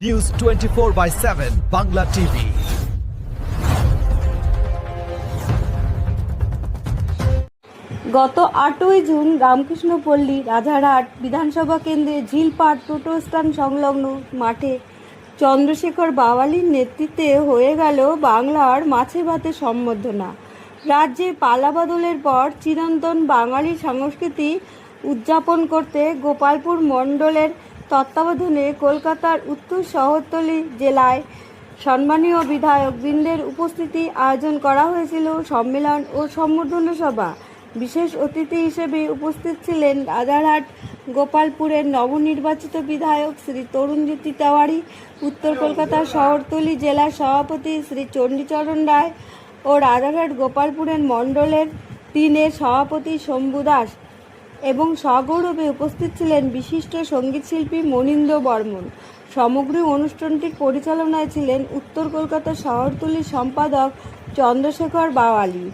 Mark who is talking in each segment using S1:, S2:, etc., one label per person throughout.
S1: News 24/7 Bangla TV.
S2: গত 8ই June Ramkrishnapally Rajarhat বিধানসভা কেন্দ্রে ঝিলপাড় টোটো স্ট্যান্ড সংলগ্ন মাঠে চন্দ্রশেখর বাওয়ালির নেতৃত্বে হয়ে গেল বাংলার মাছে ভাতে সম্বর্ধনা। রাজ্যে পালাবদলের পর চিরন্তন বাঙালি সংস্কৃতি উদযাপন করতে গোপালপুর মণ্ডলের তত্ত্বাবধানে কলকাতার উত্তর শহরতলি জেলায় সম্মানীয় বিধায়কবৃন্দের উপস্থিতি আয়োজন করা হয়েছিল সম্মেলন ও সম্বর্ধনা সভা। বিশেষ অতিথি হিসেবে উপস্থিত ছিলেন রাজারহাট গোপালপুরের নবনির্বাচিত বিধায়ক শ্রী তরুণজ্যোতি তেওয়ারি, উত্তর কলকাতার শহরতলি জেলার সভাপতি শ্রী চণ্ডীচরণ রায় ও রাজারহাট গোপালপুরের মণ্ডলের 3-এর সভাপতি শম্ভু দাস এবং সগৌরবে উপস্থিত ছিলেন বিশিষ্ট সঙ্গীতশিল্পী মনীন্দ্র বর্মন। সমগ্র অনুষ্ঠানটির পরিচালনায় ছিলেন উত্তর কলকাতা শহরতলির সম্পাদক চন্দ্রশেখর বাওয়ালি।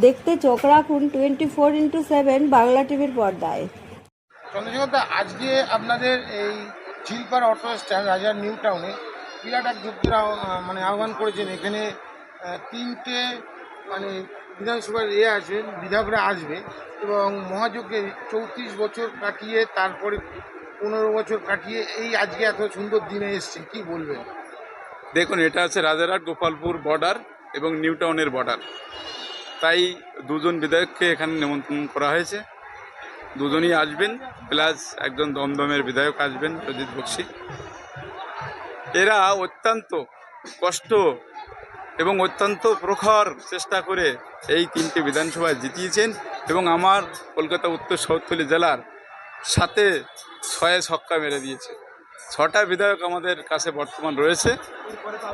S2: দেখতে চোখ রাখুন 24x7 বাংলা টিভির পর্দায়।
S3: চন্দ্রশেখর দা, আজকে আপনাদের এই ঝিলপাড় অটো স্ট্যান্ড রাজার নিউ টাউনে বিরাট এক যুদ্ধের আহ্বান করেছেন। এখানে 3টে বিধানসভার আছে, বিধায়করা আসবে এবং মহাযজ্ঞে 34 বছর কাটিয়ে তারপরে 15 বছর কাটিয়ে এই আজকে এত সুন্দর দিনে এসছে, কি বলবেন?
S4: দেখুন, এটা আছে রাজারহাট গোপালপুর বর্ডার এবং নিউ টাউনের বর্ডার, তাই দুজন বিধায়ককে এখানে নিমন্ত্রণ করা হয়েছে। দুজনই আসবেন, প্লাস একজন দমদমের বিধায়ক আসবেন, অজিত বক্সি। এরা অত্যন্ত কষ্ট এবং অত্যন্ত প্রখর চেষ্টা করে এই 3টে বিধানসভায় জিতিয়েছেন এবং আমার কলকাতা উত্তর শহরতলি জেলার সাথে 6 ছক্কা মেরে দিয়েছে। 6টা বিধায়ক আমাদের কাছে বর্তমান রয়েছে।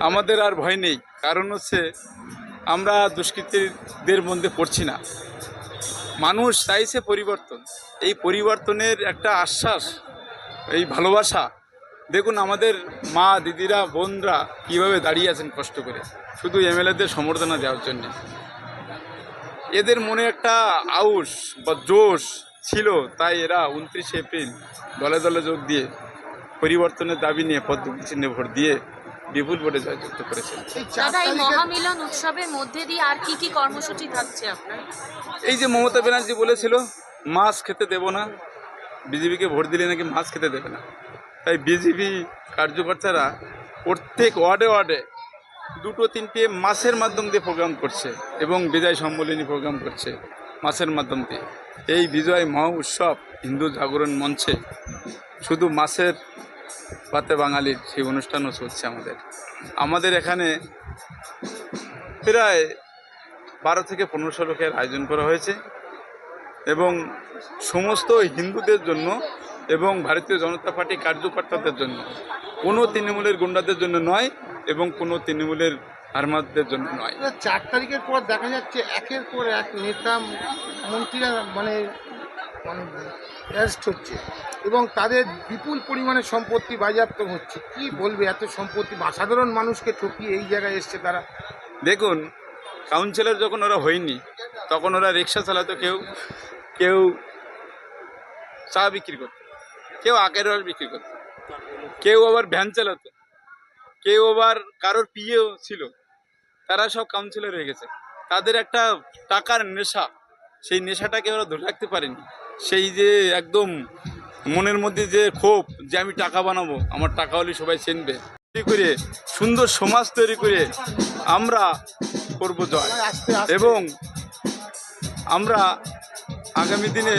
S4: আমাদের আর ভয় নেই, কারণ হচ্ছে আমরা দুষ্কৃতীদের মধ্যে পড়ছি না। মানুষ চাইছে পরিবর্তন, এই পরিবর্তনের একটা আশ্বাস, এই ভালোবাসা। দেখুন আমাদের মা দিদিরা বোনরা কীভাবে দাঁড়িয়ে আছেন কষ্ট করে, শুধু এমএলএদের সম্বর্ধনা দেওয়ার জন্য। এদের মনে একটা আউশ বা জোশ ছিল, তাই এরা 29 এপ্রিল দলে দলে যোগ দিয়ে পরিবর্তনের দাবি নিয়ে পদ্ম চিহ্নে ভোট দিয়ে বিপুল ভোটে জয়যুক্ত করেছেন।
S5: দাদা, এই মহামিলন উৎসবের মধ্যে দিয়ে আর কি কি কর্মসূচি থাকছে আপনার?
S4: এই যে মমতা ব্যানার্জি বলেছিল মাছ খেতে দেব না, বিজেপিকে ভোট দিলে নাকি মাছ খেতে দেবে না, তাই বিজেপি কার্যকর্তারা প্রত্যেক ওয়ার্ডে ওয়ার্ডে 2-3টে মাছের মাধ্যম দিয়ে প্রোগ্রাম করছে এবং বিজয় সম্মেলনী প্রোগ্রাম করছে মাছের মাধ্যম দিয়ে। এই বিজয় মহা উৎসব হিন্দু জাগরণ মঞ্চে শুধু মাছের পাতে বাঙালির সেই অনুষ্ঠানও চলছে। আমাদের এখানে প্রায় 12 থেকে 1500 লোকের আয়োজন করা হয়েছে এবং সমস্ত হিন্দুদের জন্য এবং ভারতীয় জনতা পার্টি কার্যকর্তাদের জন্য, কোনো তৃণমূলের গুন্ডাদের জন্য নয় এবং কোনো তৃণমূলের হারমাদদের জন্য নয়।
S3: 4 তারিখের পর দেখা যাচ্ছে একের পর এক নেতা মন্ত্রীরা অ্যারেস্ট হচ্ছে এবং তাদের বিপুল পরিমাণে সম্পত্তি বাজেয়াপ্ত হচ্ছে। কি বলবে, এত সম্পত্তি সাধারণ মানুষকে ঠকিয়ে এই জায়গায় এসছে তারা?
S4: দেখুন, কাউন্সিলর যখন ওরা হয়নি তখন ওরা রিক্সা চালাতো, কেউ চা বিক্রি করতো, কেউ আখের রস বিক্রি করতো, কেউ আবার ভ্যান চালাতো, কেউ আবার কারোর পিএও ছিল। তারা সব কাউন্সিলর হয়ে গেছে। তাদের একটা টাকার নেশা, সেই নেশাটাকে ওরা ধরে রাখতে পারেনি। সেই যে একদম মনের মধ্যে যে ক্ষোভ যে আমি টাকা বানাবো, আমার টাকা হলে সবাই চিনবে, করে সুন্দর সমাজ তৈরি করে আমরা করব জয়। এবং আমরা আগামী দিনে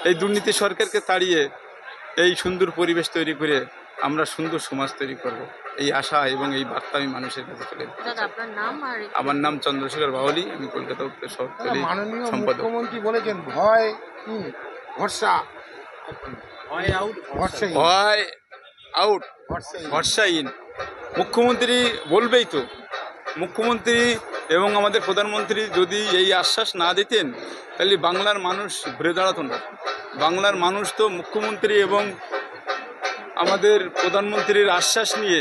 S4: এই দুর্নীতি সরকারকে তাড়িয়ে এই সুন্দর পরিবেশ তৈরি করে আমরা সুন্দর সমাজ তৈরি করব, এই আশা এবং এই বার্তা আমি মানুষের কাছে চলে। আমার নাম চন্দ্রশেখর বাওয়ালি, আমি কলকাতা উত্তর শহরতলি সম্পাদক।
S3: মুখ্যমন্ত্রী বলেছেন ভয় ভরসা,
S4: ভরসা ইন। মুখ্যমন্ত্রী বলবেই তো, মুখ্যমন্ত্রী এবং আমাদের প্রধানমন্ত্রী যদি এই আশ্বাস না দিতেন তাহলে বাংলার মানুষ ঘুরে দাঁড়াতো না। বাংলার মানুষ তো মুখ্যমন্ত্রী এবং আমাদের প্রধানমন্ত্রীর আশ্বাস নিয়ে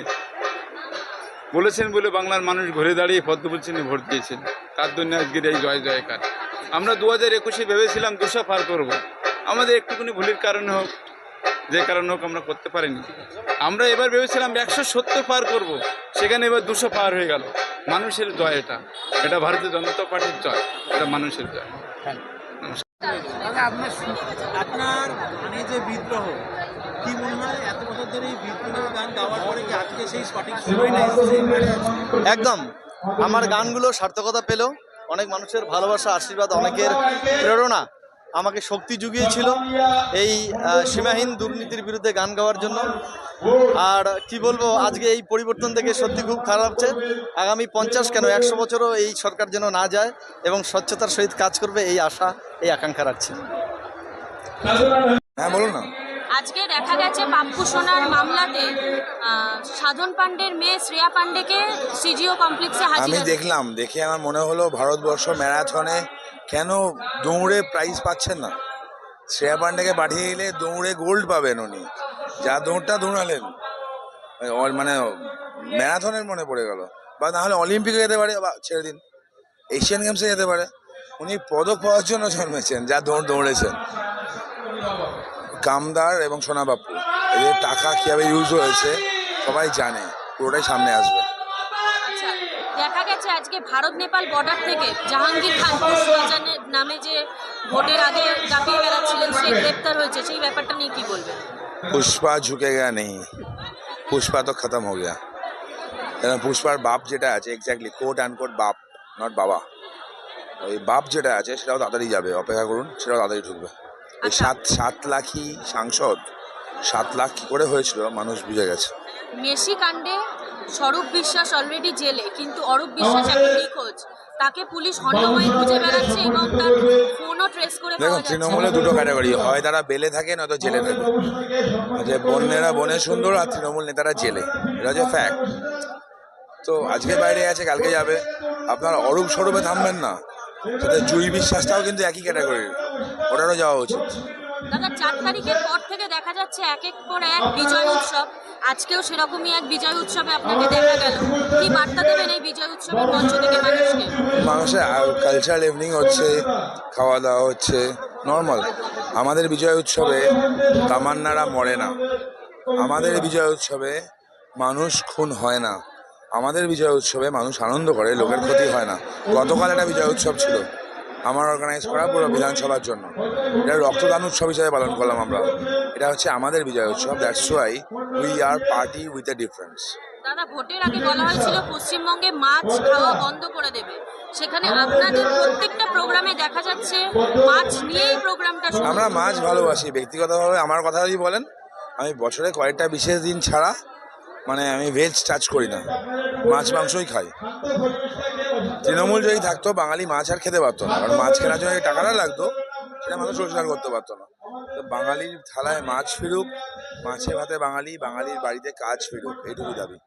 S4: বলেছেন বলে বাংলার মানুষ ঘুরে দাঁড়িয়ে পদ্ম চিহ্নে ভোট দিয়েছেন। তার জন্য আজকের এই জয় জয়কার। আমরা 2021-এ ভেবেছিলাম 200 পার করব, আমাদের একটুখানি ভুলের কারণে হোক যে কারণে হোক আমরা করতে পারিনি। আমরা এবার ভেবেছিলাম 170 পার করব, সেখানে এবার 200 পার হয়ে গেল। মানুষের জয়, এটা ভারতীয় জনতা পার্টির জয়, এটা মানুষের জয়।
S6: আপনার গানে যে বিদ্রোহ, কি মনে হয় এত বছর ধরে এই বিদ্রোহের গান গাওয়ার পরে কি আজকে সেই সঠিক সময়টা এসেছে?
S7: একদম আমার গানগুলো সার্থকতা পেল। অনেক মানুষের ভালোবাসা, আশীর্বাদ, অনেকের প্রেরণা আমাকে শক্তি জুগিয়েছিল এই সীমাহীন দুর্নীতির বিরুদ্ধে গান গাওয়ার জন্য। আর কি বলবো, আজকে এই পরিবর্তন থেকে সত্যি খুব খারাপ লাগছে। আগামী 50 কেন 100 বছরও এই সরকার যেন না যায় এবং স্বচ্ছতার সহিত কাজ করবে, এই আশা, এই আকাঙ্ক্ষা রাখছি।
S8: হ্যাঁ বলুন না।
S5: আজকে দেখা গেছে পাপ্পু সোনার মামলাতে সাধন পান্ডের মেয়ে শ্রেয়া পান্ডেকে সিজিও কমপ্লেক্সে
S8: আমি
S5: হাজির।
S8: দেখলাম, দেখে আমার মনে হলো ভারতবর্ষ ম্যারাথনে কেন দৌড়ে প্রাইজ পাচ্ছেন না। শ্রেয়া পান্ডেকে পাঠিয়ে দিলে দৌড়ে গোল্ড পাবেন উনি, যা দৌড়টা দৌড়ালেন মানে ম্যারাথনের মনে পড়ে গেল। বা না হলে অলিম্পিকে যেতে পারে, বা ছেড়ে দিন এশিয়ান গেমসে যেতে পারে। উনি পদক পাওয়ার জন্য জন্মেছেন, যা দৌড়েছেন। কামদার এবং সোনা বাপ্পু, এদের টাকা কীভাবে ইউজ হয়েছে সবাই জানে, পুরোটাই সামনে আসবে।
S5: আচ্ছা, দেখা গেছে আজকে ভারত নেপাল বর্ডার থেকে জাহাঙ্গীর খান পুষ্পাজানের নামে যে ভোটের আগে দাপিয়ে বেড়াচ্ছিলেন, সে গ্রেপ্তার হয়েছে, সেই ব্যাপারটা নিয়ে কি বলবেন?
S8: पुष्पा झुकेगा नहीं, पुष्पा तो खत्म हो गया। পুষ্পার বাপ যেটা আছে, এক্স্যাক্টলি কোট অ্যান্ড কোট বাপ, নট বাবা, ওই বাপ যেটা আছে সেটাও তাড়াতাড়ি যাবে, অপেক্ষা করুন, সেটাও তাড়াতাড়ি ঢুকবে। এই 7 লাখই সাংসদ, 7 লাখ কী করে হয়েছিল মানুষ বুঝে গেছে।
S5: মেসি কাণ্ডে স্বরূপ বিশ্বাস অলরেডি জেলে, কিন্তু অরূপ বিশ্বাস এখন নিখোঁজ। তাকে পুলিশ হন্যময় খুঁজে বেড়াচ্ছে এবং তার ফোনও ট্রেস করে পাওয়া
S8: দেখুন,
S5: যাচ্ছে।
S8: তৃণমূলে দুটো ক্যাটাগরি হয়, তারা বেলে থাকে নয়তো জেলে থাকে। যে বন্যেরা বনে সুন্দর, আর তৃণমূল নেতারা জেলে, এটা হচ্ছে ফ্যাক্ট। তো আজকে বাইরে আছে, কালকে যাবে। আপনার অরূপ স্বরূপে থামবেন না, সাথে জুই বিশ্বাসটাও কিন্তু একই ক্যাটাগরির, ওটারও যাওয়া উচিত।
S5: দাদা, 4 তারিখের পর থেকে দেখা যাচ্ছে এক পর এক বিজয় উৎসব। আজকেও সেরকমই এক বিজয় উৎসবে আপনাকে দেখা গেল। কি বার্তা দেবেন এই বিজয় উৎসবের মঞ্চ থেকে মানুষকে?
S8: মানুষের কালচারাল ইভিনিং হচ্ছে, খাওয়া দাওয়া হচ্ছে, নর্মাল। আমাদের বিজয় উৎসবে তামান্নারা মরে না, আমাদের বিজয় উৎসবে মানুষ খুন হয় না, আমাদের বিজয় উৎসবে মানুষ আনন্দ করে, লোকের ক্ষতি হয় না। গতকাল একটা বিজয় উৎসব ছিল আমার অর্গানাইজ করা, পুরো বিধানসভার জন্য। এটা রক্তদান উৎসব হিসাবে পালন করলাম আমরা। এটা হচ্ছে আমাদের বিজয় উৎসব, that's why we are party with a difference.
S5: দাদা, ভোটের আগে বলা হয়েছিল পশ্চিমবঙ্গে মাছ খাওয়া বন্ধ করে দেবে, সেখানে আপনাদের প্রত্যেকটা প্রোগ্রামে দেখা যাচ্ছে মাছ নিয়েই প্রোগ্রামটা শুরু।
S8: আমরা মাছ ভালোবাসি, ব্যক্তিগতভাবে আমার কথা যদি বলেন, আমি বছরে কয়েকটা বিশেষ দিন ছাড়া মানে আমি ভেজ টাচ করি না, মাছ মাংসই খাই। তৃণমূল যদি থাকতো, বাঙালি মাছ আর খেতে পারতো না, কারণ মাছ কেনার জন্য টাকাটা লাগতো, সেটা মানুষ রোজগার করতে পারতো না। তো বাঙালির থালায় মাছ ফিরুক, মাছে ভাতে বাঙালি, বাঙালির বাড়িতে কাজ ফিরুক, এইটুকু দাবি।